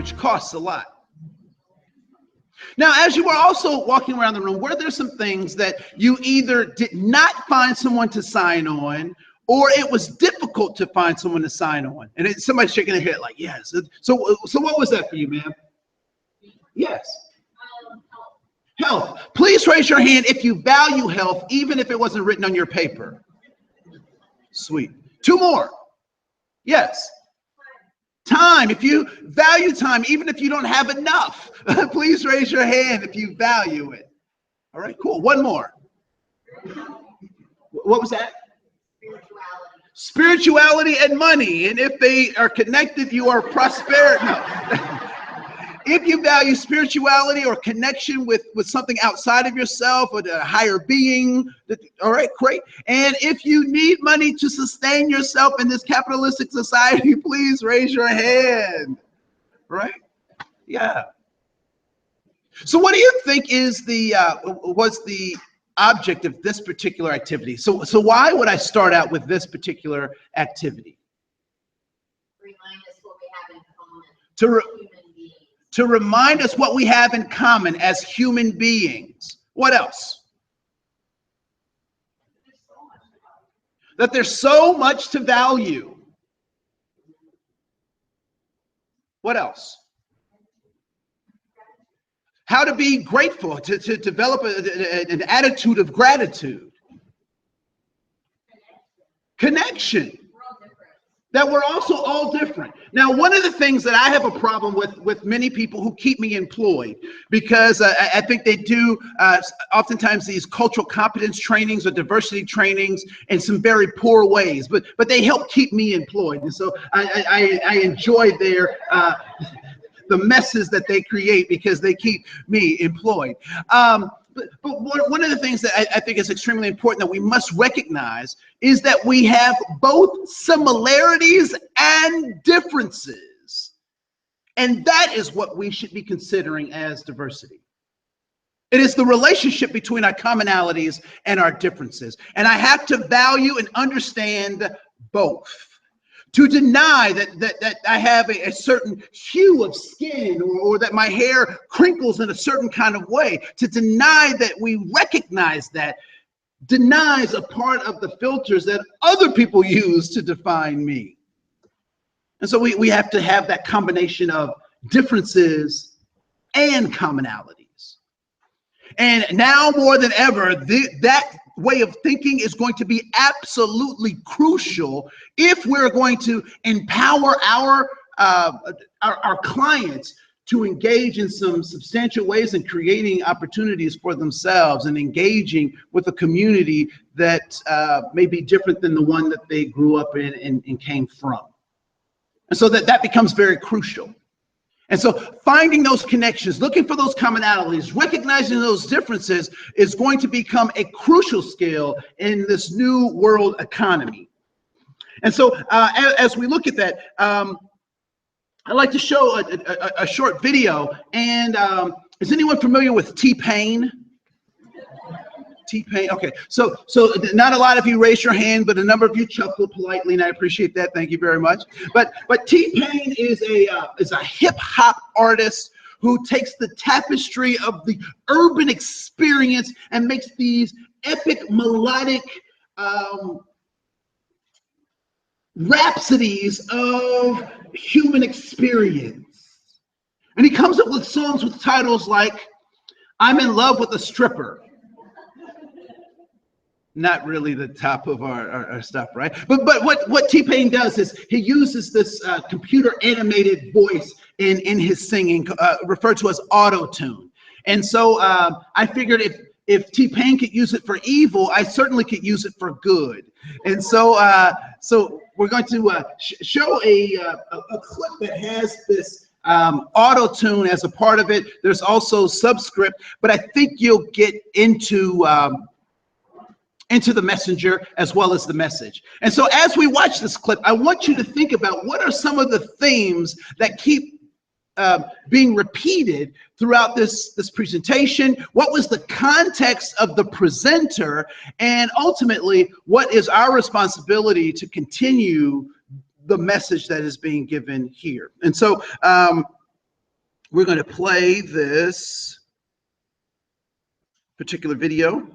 which costs a lot. Now, as you were also walking around the room, were there some things that you either did not find someone to sign on, or it was difficult to find someone to sign on? And somebody's shaking their head like, yes. So what was that for you, ma'am? Yes. Health. Please raise your hand if you value health, even if it wasn't written on your paper. Sweet. 2 more. Yes. Time. If you value time, even if you don't have enough, please raise your hand if you value it. All right, cool. 1 more. What was that? Spirituality and money. And if they are connected, you are prosperous. No. If you value spirituality or connection with something outside of yourself or a higher being, all right, great. And if you need money to sustain yourself in this capitalistic society, please raise your hand, right? Yeah. So what do you think is was the object of this particular activity? So why would I start out with this particular activity? Remind us what we have in common. To remind us what we have in common as human beings. What else? That there's so much to value. What else? How to be grateful, to develop an attitude of gratitude. Connection. That we're also all different. Now, one of the things that I have a problem with many people who keep me employed, because I think they do oftentimes these cultural competence trainings or diversity trainings in some very poor ways, but they help keep me employed. And so I enjoy their the messes that they create because they keep me employed. But one of the things that I think is extremely important that we must recognize is that we have both similarities and differences. And that is what we should be considering as diversity. It is the relationship between our commonalities and our differences. And I have to value and understand both. To deny that I have a certain hue of skin or that my hair crinkles in a certain kind of way, to deny that we recognize that, denies a part of the filters that other people use to define me. And so we have to have that combination of differences and commonalities. And now more than ever, that way of thinking is going to be absolutely crucial if we're going to empower our clients to engage in some substantial ways in creating opportunities for themselves and engaging with a community that may be different than the one that they grew up in and came from. And so that becomes very crucial. And so finding those connections, looking for those commonalities, recognizing those differences is going to become a crucial skill in this new world economy. And so as we look at that, I'd like to show a short video. And is anyone familiar with T-Pain? T-Pain. Okay, so not a lot of you raised your hand, but a number of you chuckled politely, and I appreciate that. Thank you very much. But T-Pain is a hip hop artist who takes the tapestry of the urban experience and makes these epic melodic rhapsodies of human experience. And he comes up with songs with titles like "I'm in Love with a Stripper." Not really the top of our stuff, right? But what T-Pain does is he uses this computer animated voice in his singing, referred to as auto-tune. And so I figured if T-Pain could use it for evil, I certainly could use it for good. And so so we're going to show a clip that has this auto-tune as a part of it. There's also subscript, but I think you'll get into the messenger as well as the message. And so as we watch this clip, I want you to think about what are some of the themes that keep being repeated throughout this presentation. What was the context of the presenter? And ultimately, what is our responsibility to continue the message that is being given here? And so we're going to play this particular video.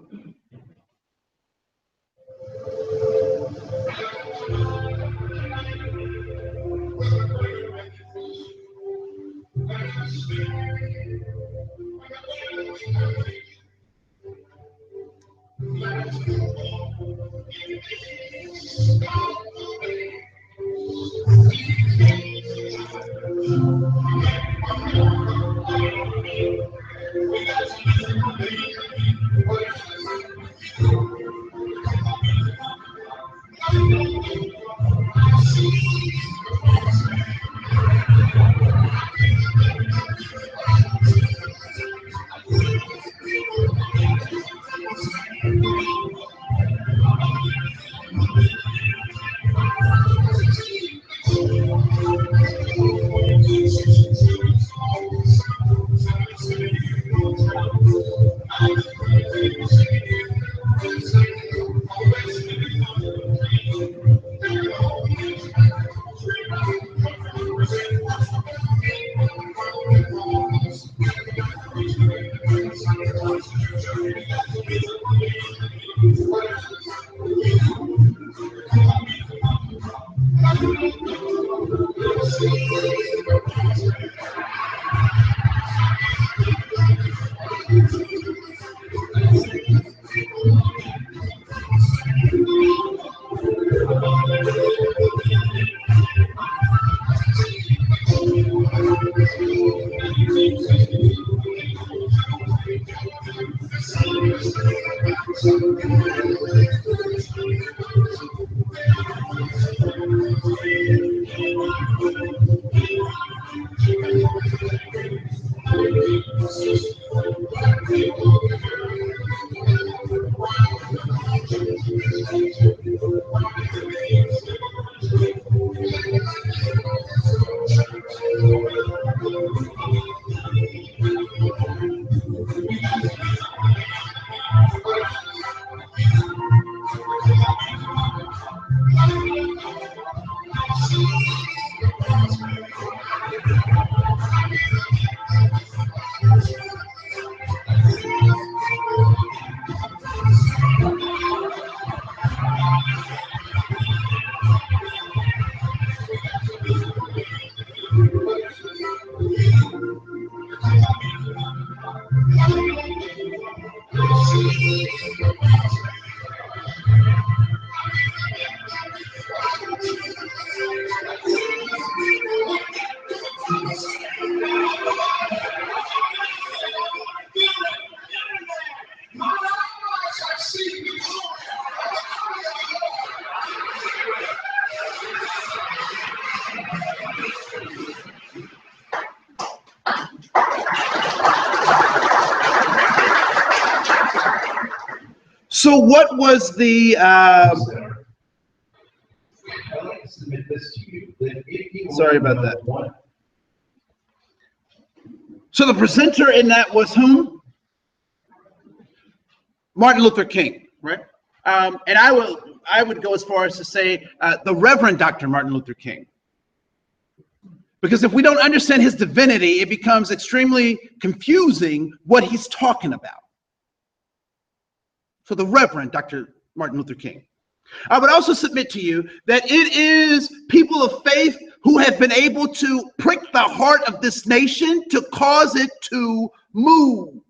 So what was the sorry about that. So the presenter in that was whom? Martin Luther King, right? And I would go as far as to say the Reverend Dr. Martin Luther King. Because if we don't understand his divinity, it becomes extremely confusing what he's talking about. So the Reverend Dr. Martin Luther King. I would also submit to you that it is people of faith who have been able to prick the heart of this nation to cause it to move.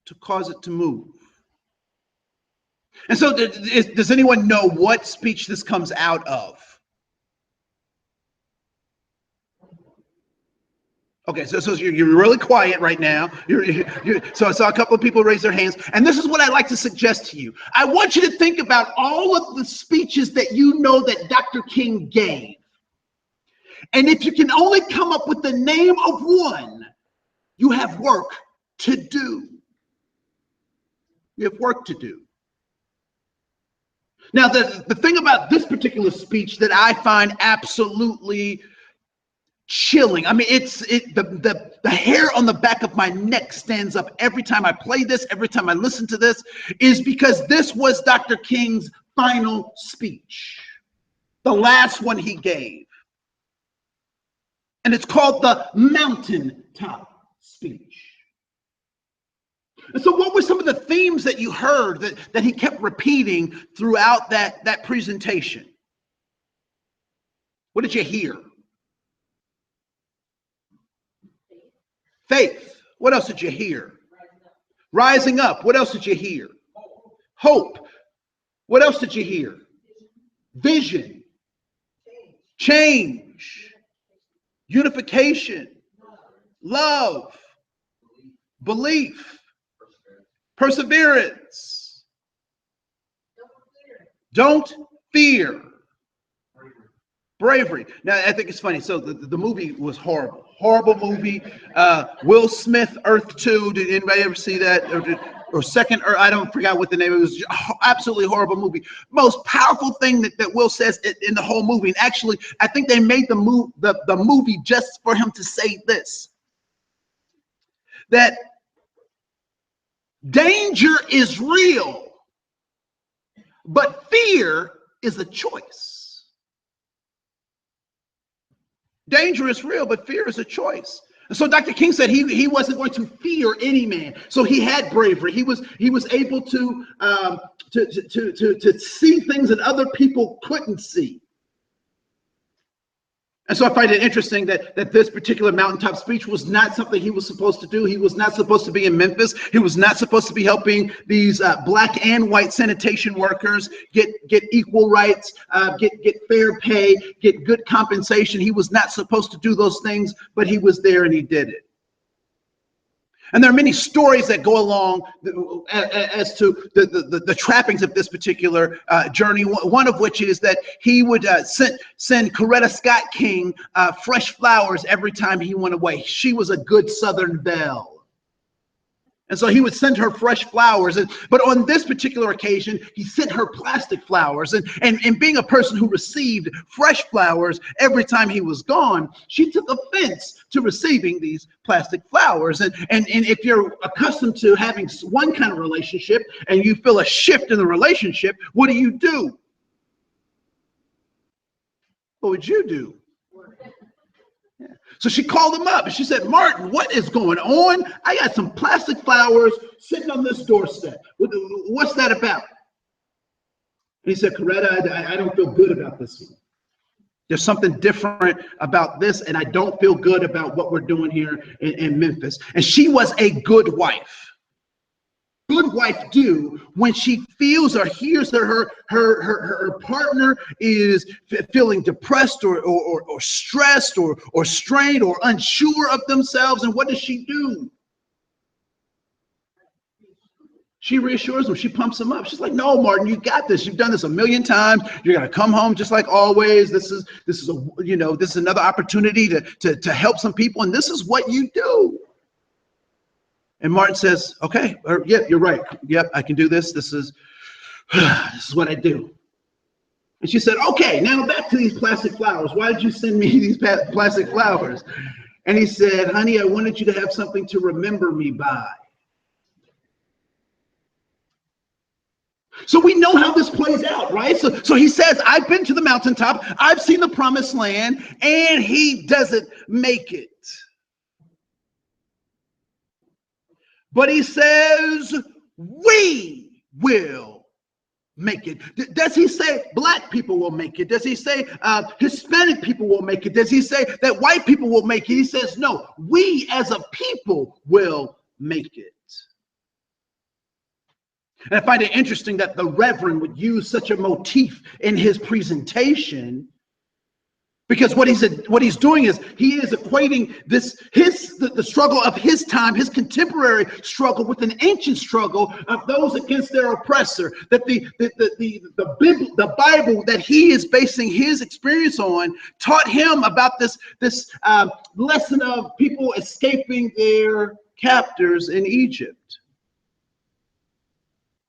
To cause it to move. And so does anyone know what speech this comes out of? Okay, so you're really quiet right now. So I saw a couple of people raise their hands. And this is what I like to suggest to you. I want you to think about all of the speeches that you know that Dr. King gave. And if you can only come up with the name of one, you have work to do. You have work to do. Now, the thing about this particular speech that I find absolutely chilling. I mean, the hair on the back of my neck stands up every time I play this, every time I listen to this, is because this was Dr. King's final speech, the last one he gave. And it's called the mountaintop speech. And so what were some of the themes that you heard that he kept repeating throughout that presentation? What did you hear? Faith. What else did you hear? Rising up. What else did you hear? Hope. What else did you hear? Vision. Change. Unification. Love. Belief. Perseverance. Don't fear. Bravery. Now, I think it's funny. So the movie was horrible. Horrible movie. Will Smith, Earth 2. Did anybody ever see that? Or Second Earth? I don't forget what the name. It was absolutely horrible movie. Most powerful thing that Will says in the whole movie. And actually, I think they made the movie just for him to say this. That danger is real, but fear is a choice. Danger is real, but fear is a choice. And so Dr. King said he wasn't going to fear any man. So he had bravery. He was able to see things that other people couldn't see. And so I find it interesting that this particular mountaintop speech was not something he was supposed to do. He was not supposed to be in Memphis. He was not supposed to be helping these black and white sanitation workers get equal rights, get fair pay, get good compensation. He was not supposed to do those things, but he was there and he did it. And there are many stories that go along as to the trappings of this particular journey. One of which is that he would send Coretta Scott King fresh flowers every time he went away. She was a good Southern belle. And so he would send her fresh flowers. But on this particular occasion, he sent her plastic flowers. And being a person who received fresh flowers every time he was gone, she took offense to receiving these plastic flowers. And if you're accustomed to having one kind of relationship and you feel a shift in the relationship, what do? What would you do? So she called him up and she said, Martin, what is going on? I got some plastic flowers sitting on this doorstep. What's that about? And he said, Coretta, I don't feel good about this one. There's something different about this, and I don't feel good about what we're doing here in Memphis. And she was a good wife. Good wife do when she feels or hears that her partner is feeling depressed or stressed or strained or unsure of themselves. And what does she do? She reassures them. She pumps them up. She's like, no, Martin, you got this. You've done this 1,000,000 times. You're going to come home just like always. This is another opportunity to help some people. And this is what you do. And Martin says, okay, yeah, you're right. Yep, I can do this. This is what I do. And she said, okay, now back to these plastic flowers. Why did you send me these plastic flowers? And he said, honey, I wanted you to have something to remember me by. So we know how this plays out, right? So he says, I've been to the mountaintop. I've seen the promised land, and he doesn't make it. But he says, we will make it. Does he say black people will make it? Does he say Hispanic people will make it? Does he say that white people will make it? He says, no, we as a people will make it. And I find it interesting that the Reverend would use such a motif in his presentation, because what he's doing is he is equating the struggle of his time, his contemporary struggle, with an ancient struggle of those against their oppressor. That the Bible that he is basing his experience on taught him about this lesson of people escaping their captors in Egypt.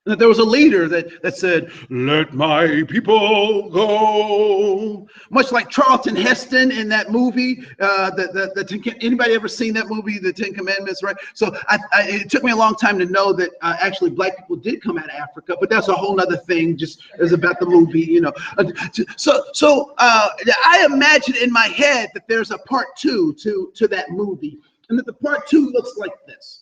That there was a leader that said, "Let my people go." Much like Charlton Heston in that movie. Anybody ever seen that movie, The Ten Commandments, right? So it took me a long time to know that actually black people did come out of Africa, but that's a whole nother thing, just as about the movie, you know. So I imagine in my head that there's a part two to that movie, and that the part two looks like this.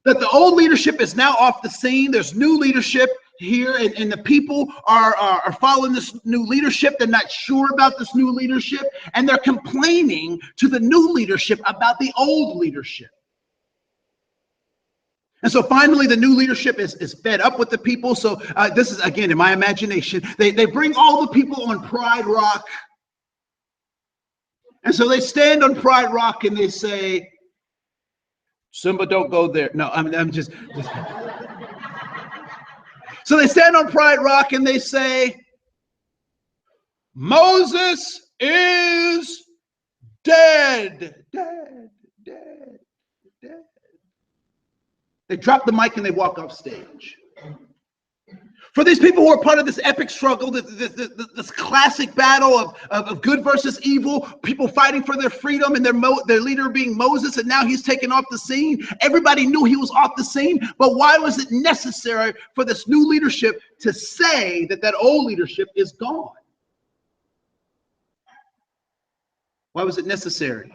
That the old leadership is now off the scene. There's new leadership here, and the people are following this new leadership. They're not sure about this new leadership, and they're complaining to the new leadership about the old leadership. And so finally, the new leadership is fed up with the people. So this is, again, in my imagination, they bring all the people on Pride Rock. And so they stand on Pride Rock and they say, "Simba, don't go there." No, I'm just. So they stand on Pride Rock and they say, "Moses is dead, dead, dead, dead." They drop the mic and they walk off stage. For these people who are part of this epic struggle, this classic battle of good versus evil, people fighting for their freedom, and their leader being Moses, and now he's taken off the scene. Everybody knew he was off the scene, but why was it necessary for this new leadership to say that old leadership is gone? Why was it necessary?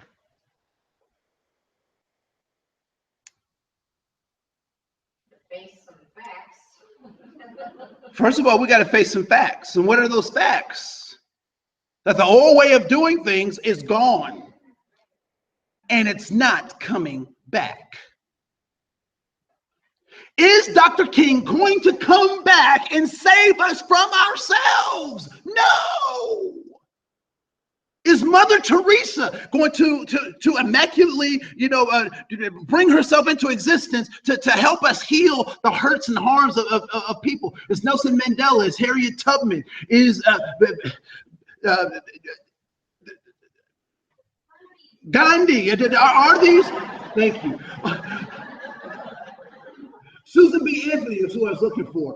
First of all, we got to face some facts. And what are those facts? That the old way of doing things is gone. And it's not coming back. Is Dr. King going to come back and save us from ourselves? No. Is Mother Teresa going to immaculately, bring herself into existence to help us heal the hurts and harms of people? Is Nelson Mandela? Is Harriet Tubman? Is Gandhi? Are these? Thank you. Susan B. Anthony is who I was looking for.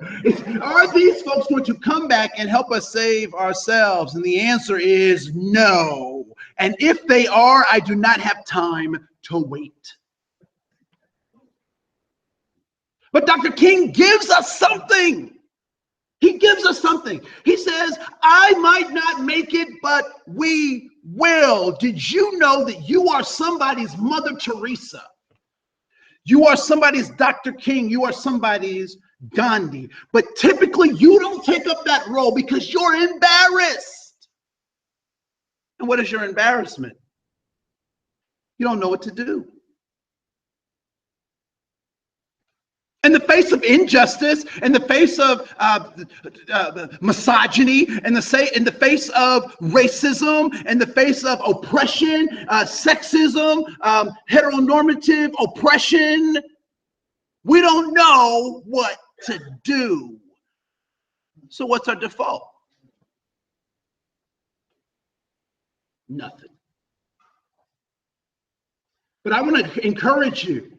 Are these folks going to come back and help us save ourselves? And the answer is no. And if they are, I do not have time to wait. But Dr. King gives us something. He gives us something. He says, "I might not make it, but we will." Did you know that you are somebody's Mother Teresa? You are somebody's Dr. King. You are somebody's Gandhi. But typically, you don't take up that role because you're embarrassed. And what is your embarrassment? You don't know what to do. In the face of injustice, in the face of misogyny, in the face of racism, in the face of oppression, sexism, heteronormative oppression, we don't know what to do. So what's our default? Nothing. But I want to encourage you.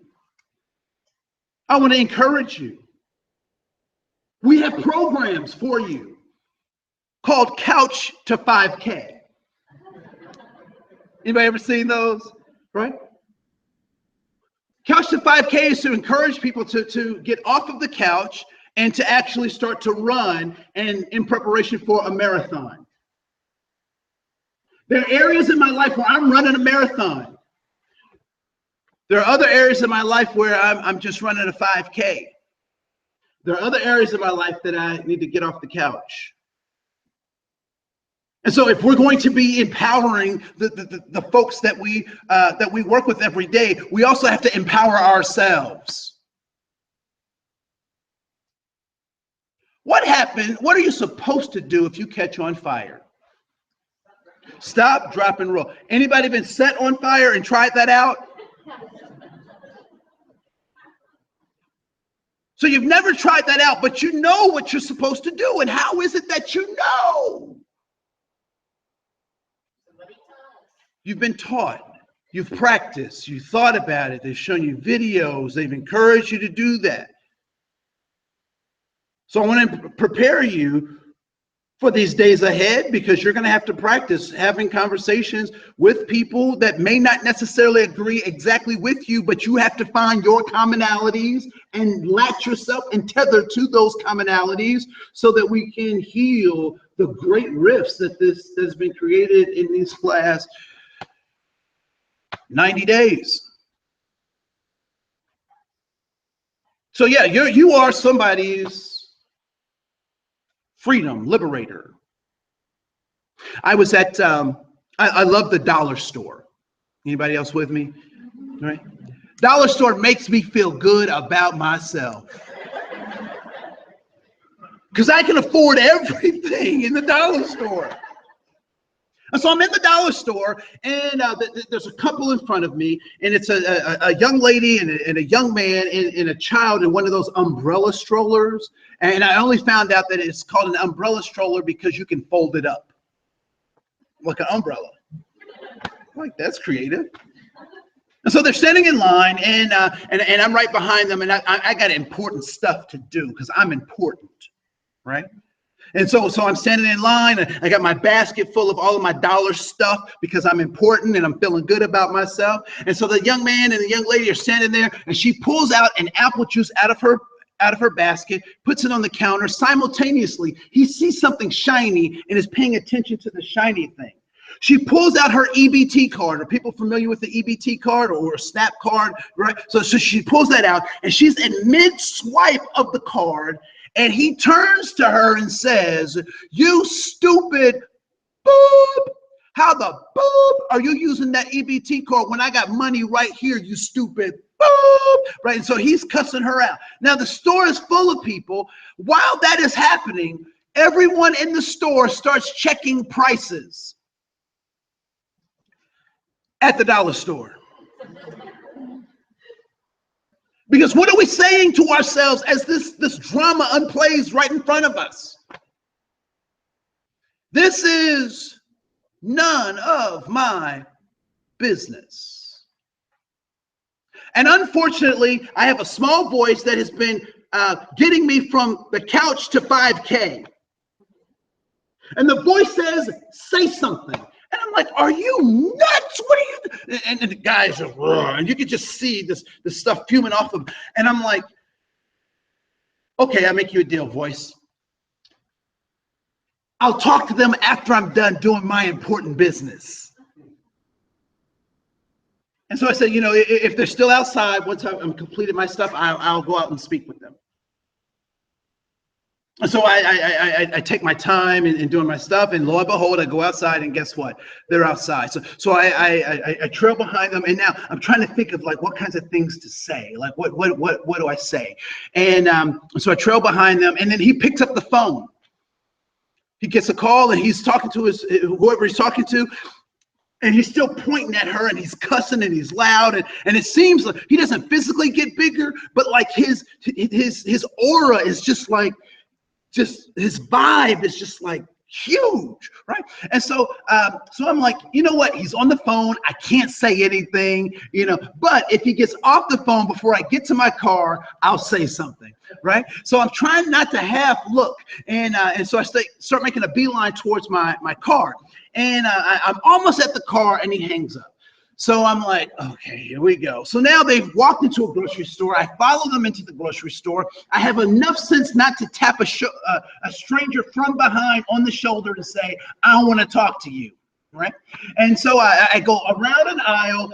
We have programs for you called Couch to 5K. Anybody ever seen those? Right? Couch to 5K is to encourage people to get off of the couch and to actually start to run in preparation for a marathon. There are areas in my life where I'm running a marathon. There are other areas in my life where I'm just running a 5K. There are other areas of my life that I need to get off the couch. And so if we're going to be empowering the folks that we work with every day, we also have to empower ourselves. What are you supposed to do if you catch on fire? Stop, drop, and roll. Anybody been set on fire and tried that out? So you've never tried that out, but you know what you're supposed to do. And how is it that you know? You've been taught. You've practiced. You thought about it. They've shown you videos. They've encouraged you to do that. So I want to prepare you for these days ahead, because you're going to have to practice having conversations with people that may not necessarily agree exactly with you, but you have to find your commonalities and latch yourself and tether to those commonalities so that we can heal the great rifts that has been created in these last 90 days. So yeah, you are somebody's freedom liberator. I was at, I love the dollar store. Anybody else with me? All right. Dollar store makes me feel good about myself, because I can afford everything in the dollar store. And so I'm in the dollar store, and there's a couple in front of me, and it's a young lady and a young man and a child in one of those umbrella strollers. And I only found out that it's called an umbrella stroller because you can fold it up like an umbrella. Like, that's creative. And so they're standing in line, and I'm right behind them, and I got important stuff to do because I'm important, right? And so I'm standing in line, and I got my basket full of all of my dollar stuff because I'm important and I'm feeling good about myself. And so the young man and the young lady are standing there, and she pulls out an apple juice out of her basket, puts it on the counter. Simultaneously, he sees something shiny and is paying attention to the shiny thing. She pulls out her EBT card. Are people familiar with the EBT card or a SNAP card, right? So she pulls that out, and she's in mid-swipe of the card, and he turns to her and says, "You stupid boob. How the boob are you using that EBT card when I got money right here, you stupid boob?" Right? And so he's cussing her out. Now, the store is full of people. While that is happening, everyone in the store starts checking prices at the dollar store. Because what are we saying to ourselves as this drama unplays right in front of us? This is none of my business. And unfortunately, I have a small voice that has been getting me from the couch to 5K. And the voice says, "Say something." And I'm like, "Are you nuts? What are you?" And the guys are roaring, and you can just see this stuff fuming off of. And I'm like, "Okay, I'll make you a deal, voice. I'll talk to them after I'm done doing my important business." And so I said, if they're still outside, once I'm completed my stuff, I'll go out and speak with them. And so I take my time in doing my stuff, and lo and behold, I go outside, and guess what? They're outside. So I trail behind them, and now I'm trying to think of like what kinds of things to say. Like what do I say? And so I trail behind them, and then he picks up the phone. He gets a call, and he's talking to whoever he's talking to, and he's still pointing at her, and he's cussing, and he's loud, and it seems like he doesn't physically get bigger, but like his aura is just like. Just his vibe is just like huge, right? And so I'm like, you know what? He's on the phone. I can't say anything, but if he gets off the phone before I get to my car, I'll say something, right? So I'm trying not to half look, and so I start making a beeline towards my car, and I'm almost at the car, and he hangs up. So I'm like, okay, here we go. So now they've walked into a grocery store. I follow them into the grocery store. I have enough sense not to tap a stranger from behind on the shoulder to say, "I want to talk to you," right? And so I go around an aisle,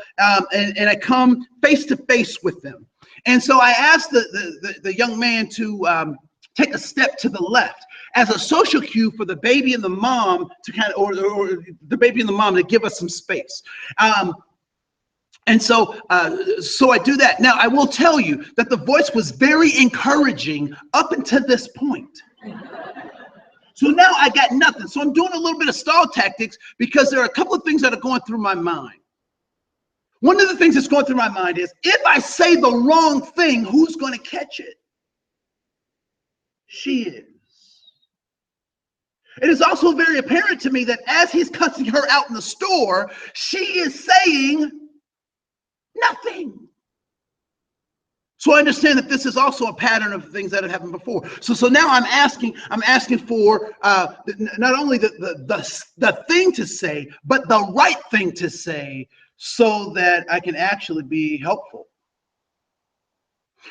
and I come face to face with them. And so I asked the young man to take a step to the left as a social cue for the baby and the mom to kind of, or the baby and the mom to give us some space. And so I do that. Now, I will tell you that the voice was very encouraging up until this point. So now I got nothing. So I'm doing a little bit of stall tactics because there are a couple of things that are going through my mind. One of the things that's going through my mind is, if I say the wrong thing, who's going to catch it? She is. It is also very apparent to me that as he's cussing her out in the store, she is saying nothing. So I understand that this is also a pattern of things that have happened before. So now I'm asking for not only the thing to say, but the right thing to say, so that I can actually be helpful.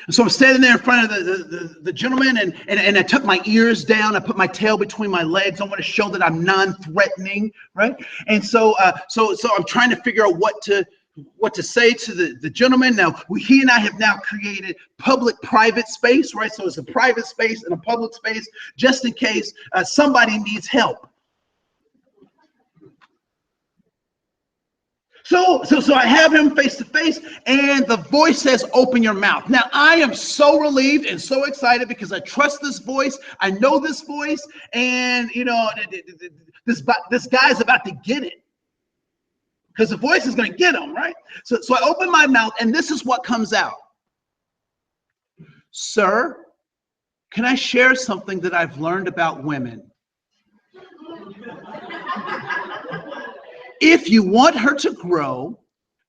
And so I'm standing there in front of the gentleman, and I tuck my ears down. I put my tail between my legs. I want to show that I'm non-threatening, right? And so I'm trying to figure out what to say to the gentleman. Now, he and I have now created public-private space, right? So it's a private space and a public space, just in case somebody needs help. So I have him face to face, and the voice says, "Open your mouth." Now, I am so relieved and so excited because I trust this voice. I know this voice, and this guy's about to get it, because the voice is going to get him, right? So I open my mouth, and this is what comes out. "Sir, can I share something that I've learned about women? If you want her to grow,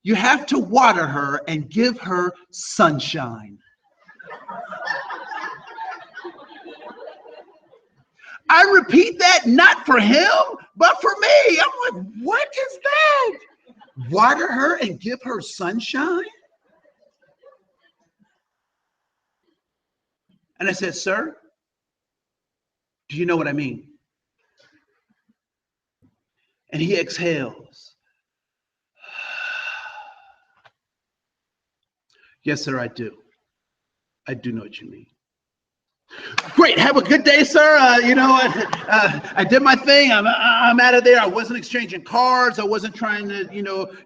you have to water her and give her sunshine." I repeat that, not for him, but for me. I'm like, what is that? Water her and give her sunshine? And I said, "Sir, do you know what I mean?" And he exhales. "Yes, sir, I do. I do know what you mean." "Great, have a good day, sir. I did my thing. I'm out of there. I wasn't exchanging cards. I wasn't trying to,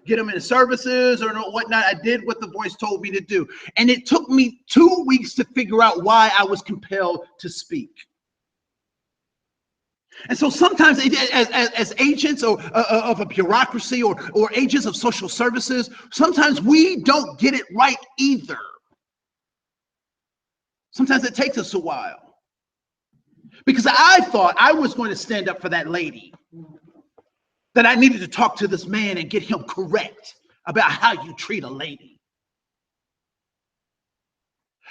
get them into services or whatnot. I did what the voice told me to do. And it took me 2 weeks to figure out why I was compelled to speak. And so sometimes as agents of a bureaucracy or agents of social services, sometimes we don't get it right either. Sometimes it takes us a while. Because I thought I was going to stand up for that lady, that I needed to talk to this man and get him correct about how you treat a lady.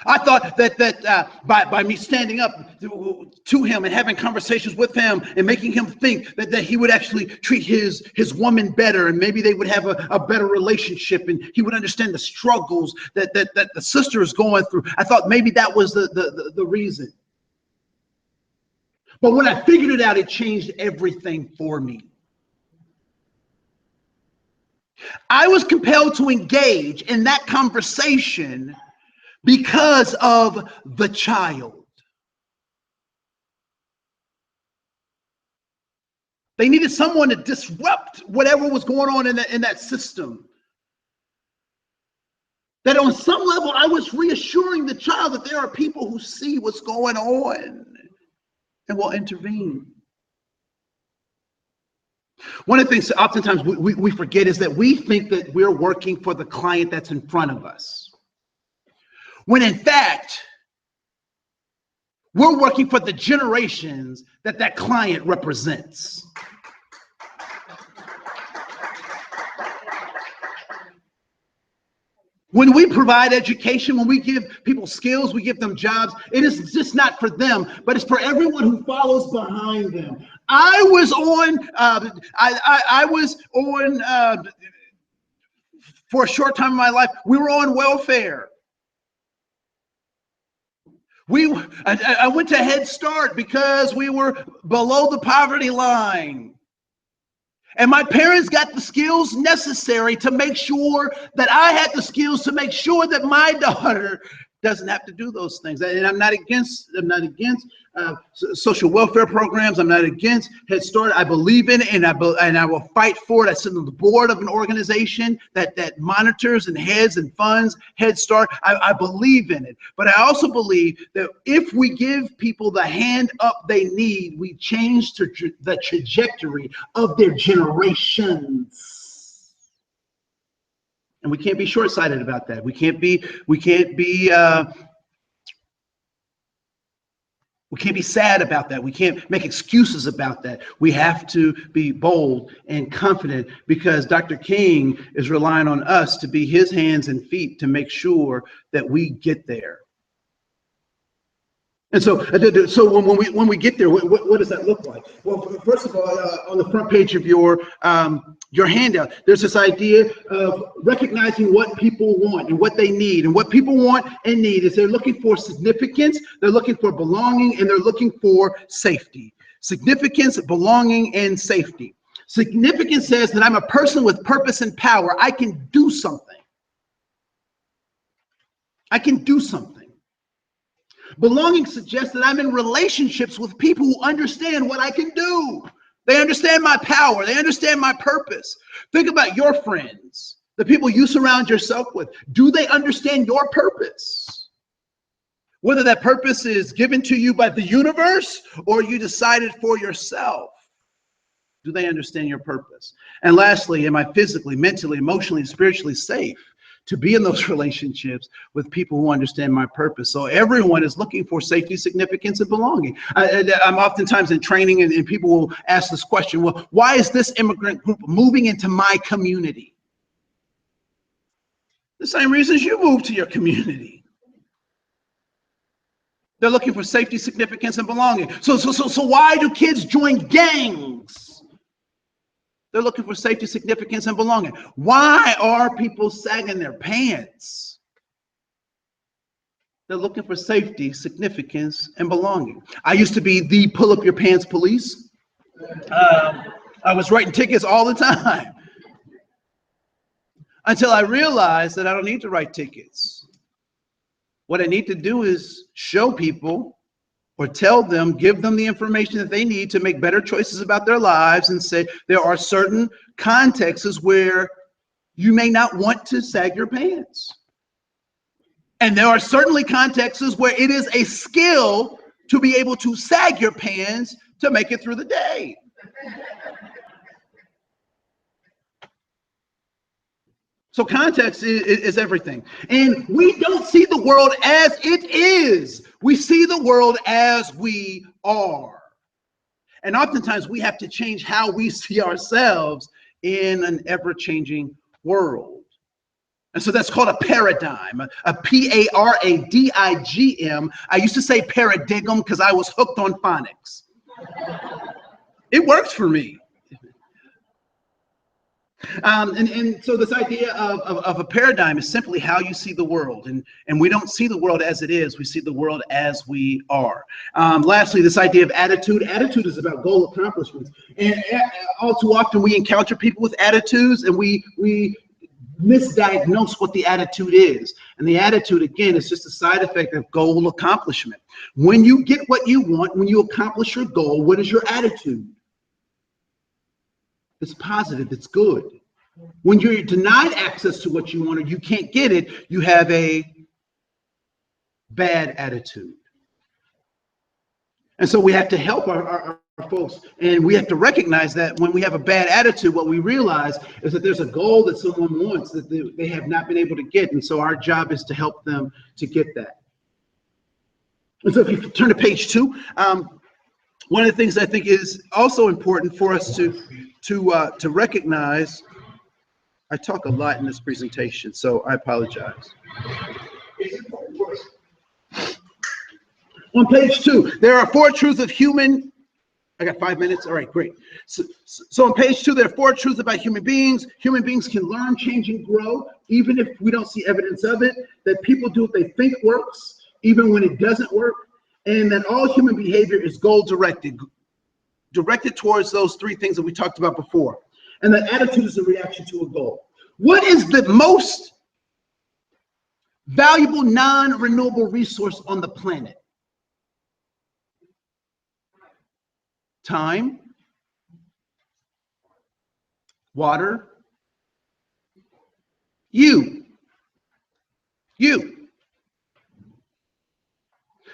I thought that by me standing up to him and having conversations with him and making him think that he would actually treat his woman better, and maybe they would have a better relationship, and he would understand the struggles that the sister is going through. I thought maybe that was the reason. But when I figured it out, it changed everything for me. I was compelled to engage in that conversation because of the child. They needed someone to disrupt whatever was going on in that system. That on some level, I was reassuring the child that there are people who see what's going on and will intervene. One of the things that oftentimes we forget is that we think that we're working for the client that's in front of us, when in fact, we're working for the generations that client represents. When we provide education, when we give people skills, we give them jobs, it is just not for them, but it's for everyone who follows behind them. I was on for a short time in my life, we were on welfare. I went to Head Start because we were below the poverty line. And my parents got the skills necessary to make sure that I had the skills to make sure that my daughter doesn't have to do those things. And I'm not against social welfare programs. I'm not against Head Start. I believe in it, and I will fight for it. I sit on the board of an organization that monitors and heads and funds Head Start. I believe in it. But I also believe that if we give people the hand up they need, we change the trajectory of their generations. And we can't be short-sighted about that. We can't be We can't be sad about that. We can't make excuses about that. We have to be bold and confident because Dr. King is relying on us to be his hands and feet to make sure that we get there. And so when we get there, what does that look like? Well, first of all, on the front page of your handout, there's this idea of recognizing what people want and what they need. And what people want and need is they're looking for significance, they're looking for belonging, and they're looking for safety. Significance, belonging, and safety. Significance says that I'm a person with purpose and power. I can do something. I can do something. Belonging suggests that I'm in relationships with people who understand what I can do. They understand my power. They understand my purpose. Think about your friends, the people you surround yourself with. Do they understand your purpose? Whether that purpose is given to you by the universe or you decided for yourself. Do they understand your purpose? And lastly, am I physically, mentally, emotionally, spiritually safe to be in those relationships with people who understand my purpose? So everyone is looking for safety, significance, and belonging. I'm oftentimes in training and people will ask this question, well, why is this immigrant group moving into my community? The same reasons you moved to your community. They're looking for safety, significance, and belonging. So why do kids join gangs? They're looking for safety, significance, and belonging. Why are people sagging their pants? They're looking for safety, significance, and belonging. I used to be the pull up your pants police. I was writing tickets all the time until I realized that I don't need to write tickets. What I need to do is show people or tell them, give them the information that they need to make better choices about their lives and say there are certain contexts where you may not want to sag your pants. And there are certainly contexts where it is a skill to be able to sag your pants to make it through the day. So context is everything. And we don't see the world as it is. We see the world as we are. And oftentimes we have to change how we see ourselves in an ever-changing world. And so that's called a paradigm, a P-A-R-A-D-I-G-M. I used to say paradigm because I was hooked on phonics. It works for me. And so this idea of a paradigm is simply how you see the world. And we don't see the world as it is. We see the world as we are. Lastly, this idea of attitude. Attitude is about goal accomplishments. And all too often we encounter people with attitudes and we misdiagnose what the attitude is. And the attitude, again, is just a side effect of goal accomplishment. When you get what you want, when you accomplish your goal, what is your attitude? It's positive, it's good. When you're denied access to what you want or you can't get it, you have a bad attitude. And so we have to help our folks, and we have to recognize that when we have a bad attitude, what we realize is that there's a goal that someone wants that they have not been able to get. And so our job is to help them to get that. And so if you turn to page 2, one of the things I think is also important for us to recognize. I talk a lot in this presentation, so I apologize. On page 2, there are 4 truths of human. I got 5 minutes. All right, great. So on page 2, there are 4 truths about human beings. Human beings can learn, change, and grow, even if we don't see evidence of it. That people do what they think works, even when it doesn't work. And that all human behavior is goal-directed, directed towards those 3 things that we talked about before. And that attitude is a reaction to a goal. What is the most valuable non-renewable resource on the planet? Time, water, you.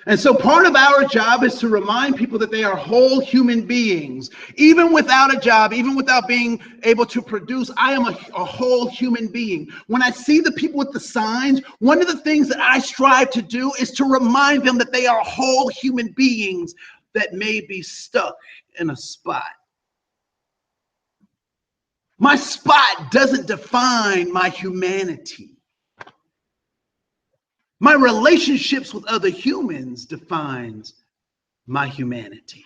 And so part of our job is to remind people that they are whole human beings. Even without a job, even without being able to produce, I am a whole human being. When I see the people with the signs, one of the things that I strive to do is to remind them that they are whole human beings that may be stuck in a spot. My spot doesn't define my humanity. My relationships with other humans defines my humanity.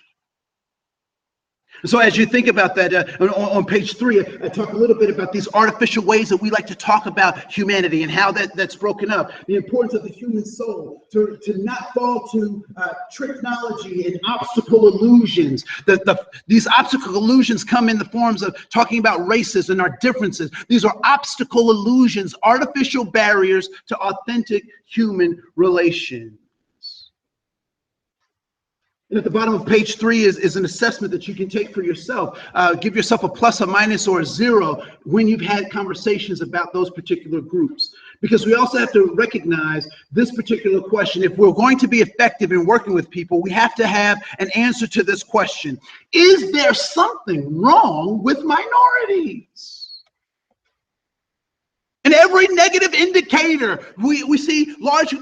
So as you think about that, on page 3, I talk a little bit about these artificial ways that we like to talk about humanity and how that's broken up. The importance of the human soul, to not fall to technology and obstacle illusions. These obstacle illusions come in the forms of talking about races and our differences. These are obstacle illusions, artificial barriers to authentic human relations. And at the bottom of page 3 is an assessment that you can take for yourself. Give yourself a plus, a minus, or a 0 when you've had conversations about those particular groups. Because we also have to recognize this particular question. If we're going to be effective in working with people, we have to have an answer to this question. Is there something wrong with minorities? And every negative indicator, we see large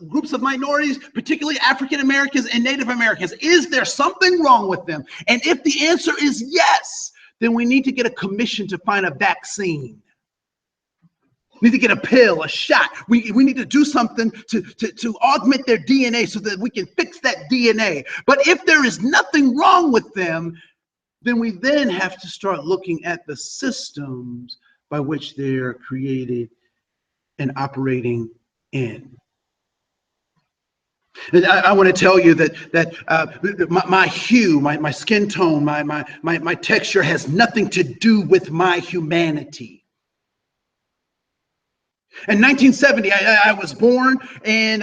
groups of minorities, particularly African Americans and Native Americans. Is there something wrong with them? And if the answer is yes, then we need to get a commission to find a vaccine. We need to get a pill, a shot. We need to do something to augment their DNA so that we can fix that DNA. But if there is nothing wrong with them, then we then have to start looking at the systems by which they're created and operating in. And I want to tell you that my hue, my skin tone, my texture has nothing to do with my humanity. In 1970, I was born, and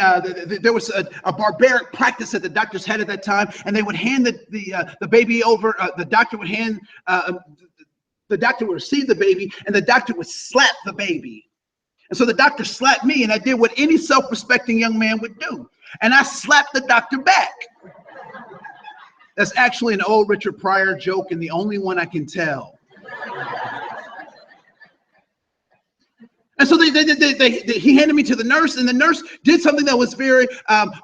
there was a barbaric practice that the doctors had at that time, and they would hand the baby over. The doctor would hand. The doctor would receive the baby, and the doctor would slap the baby. And so the doctor slapped me, and I did what any self-respecting young man would do. And I slapped the doctor back. That's actually an old Richard Pryor joke, and the only one I can tell. And so he handed me to the nurse, and the nurse did something that was very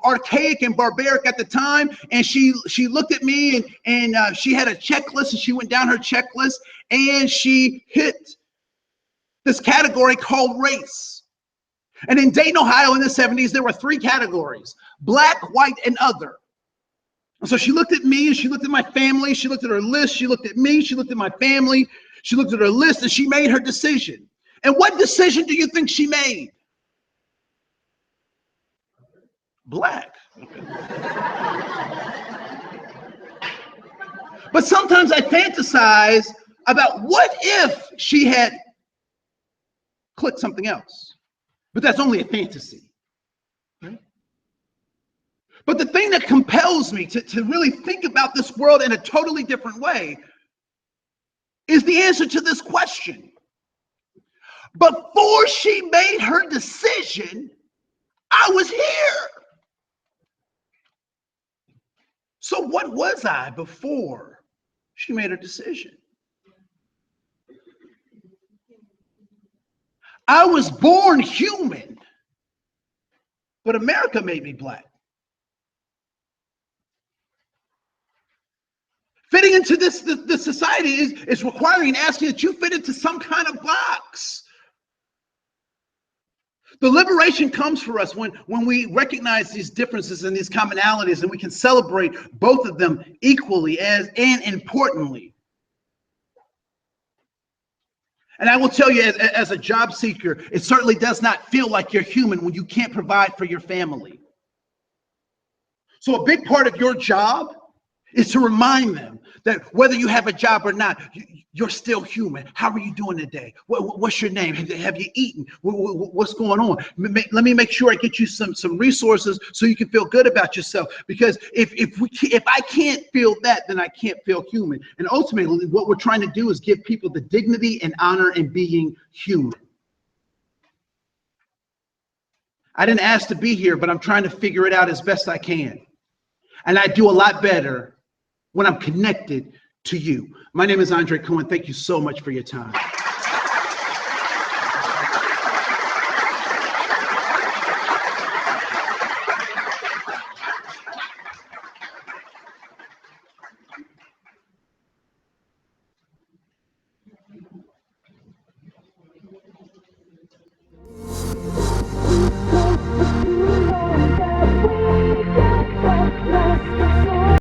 archaic and barbaric at the time. And she looked at me, and she had a checklist, and she went down her checklist, and she hit this category called race. And in Dayton, Ohio in the 70s, there were 3 categories: black, white, and other. And so she looked at me, and she looked at my family, she looked at her list, she looked at me, she looked at my family, she looked at her list, and she made her decision. And what decision do you think she made? Black. But sometimes I fantasize about what if she had clicked something else. But that's only a fantasy. Right? But the thing that compels me to really think about this world in a totally different way is the answer to this question. Before she made her decision, I was here. So what was I before she made her decision? I was born human, but America made me black. Fitting into this society is requiring and asking that you fit into some kind of box. The liberation comes for us when we recognize these differences and these commonalities, and we can celebrate both of them equally and importantly. And I will tell you, as a job seeker, it certainly does not feel like you're human when you can't provide for your family. So a big part of your job is to remind them that whether you have a job or not, you're still human. How are you doing today? What's your name? Have you eaten? What's going on? Let me make sure I get you some resources so you can feel good about yourself. Because if I can't feel that, then I can't feel human. And ultimately, what we're trying to do is give people the dignity and honor in being human. I didn't ask to be here, but I'm trying to figure it out as best I can. And I do a lot better when I'm connected to you. My name is Andre Cohen. Thank you so much for your time.